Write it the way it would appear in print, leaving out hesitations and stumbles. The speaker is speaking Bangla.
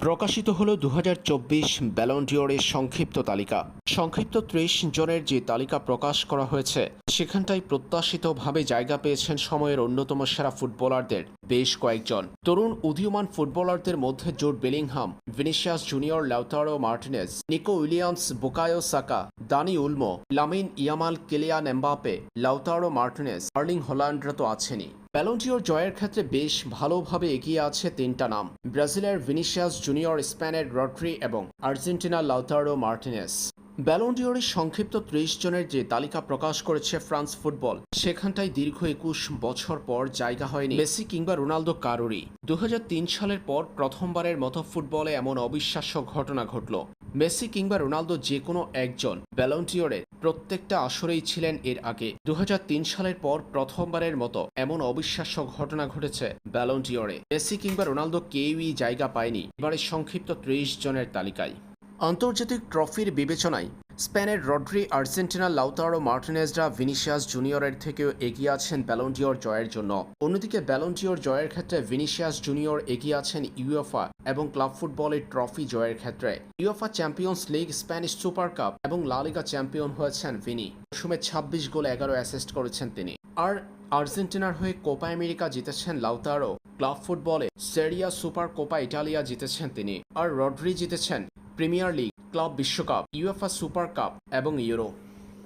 প্রকাশিত হলো 2024 ব্যালন ডিওরের সংক্ষিপ্ত তালিকা। সংক্ষিপ্ত 30 জনের যে তালিকা প্রকাশ করা হয়েছে সেখানটায় প্রত্যাশিতভাবে জায়গা পেয়েছেন সময়ের অন্যতম সেরা ফুটবলারদের বেশ কয়েকজন। তরুণ উদীয়মান ফুটবলারদের মধ্যে Jude Bellingham, Vinicius Junior, Lautaro Martinez, Nico Williams, Bukayo Saka, Dani Olmo, Lamine Yamal, Kylian Mbappe, Lautaro Martinez, Erling হল্যান্ডরা তো আছেনই। ব্যালন ডিওর জয়ের ক্ষেত্রে বেশ ভালোভাবে এগিয়ে আছে তিনটা নাম: ব্রাজিলের ভিনিসিয়াস জুনিয়র, স্পেনের রড্রি এবং আর্জেন্টিনার লাউতারো মার্টিনেজ। ব্যালন ডিওরের সংক্ষিপ্ত 30 জনের যে তালিকা প্রকাশ করেছে ফ্রান্স ফুটবল, সেখানটায় দীর্ঘ 21 বছর পর জায়গা হয়নি মেসি কিংবা রোনালদো কারোরই। 2003 সালের পর প্রথমবারের মতো ফুটবলে এমন অবিশ্বাস্য ঘটনা ঘটল। মেসি কিংবা রোনালদো যে কোনো একজন ব্যালন ডিওরের প্রত্যেকটা আসরেই ছিলেন এর আগে। 2003 সালের পর প্রথমবারের মতো এমন অবিশ্বাস্য ঘটনা ঘটেছে ব্যালন ডিওরে। মেসি কিংবা রোনালদো কেউই জায়গা পায়নি এবারের সংক্ষিপ্ত 30 জনের তালিকায়। আন্তর্জাতিক ট্রফির বিবেচনায় স্পেনের রড্রি, আর্জেন্টিনার লাউতারো মার্টিনেজরা ভিনিসিয়াস জুনিয়রের থেকেও এগিয়ে আছেন ব্যালন ডিওর জয়ের জন্য। অন্যদিকে ব্যালন ডিওর জয়ের ক্ষেত্রে ভিনিসিয়াস জুনিয়র এগিয়ে আছেন ইউএফা এবং ক্লাব ফুটবলের ট্রফি জয়ের ক্ষেত্রে। UEFA champions league, Spanish super cup এবং লা লিগা চ্যাম্পিয়ন হয়েছেন ভিনি। মৌসুমে 26 গোল 11 অ্যাসিস্ট করেছেন তিনি। আর আর্জেন্টিনার হয়ে কোপা আমেরিকা জিতেছেন লাউতারো। ক্লাব ফুটবলে সেরিয়া, সুপার কোপা ইটালিয়া জিতেছেন তিনি। আর রড্রি জিতেছেন প্রিমিয়ার লিগ, ক্লাব বিশ্বকাপ, ইউএফা সুপার কাপ এবং ইউরো।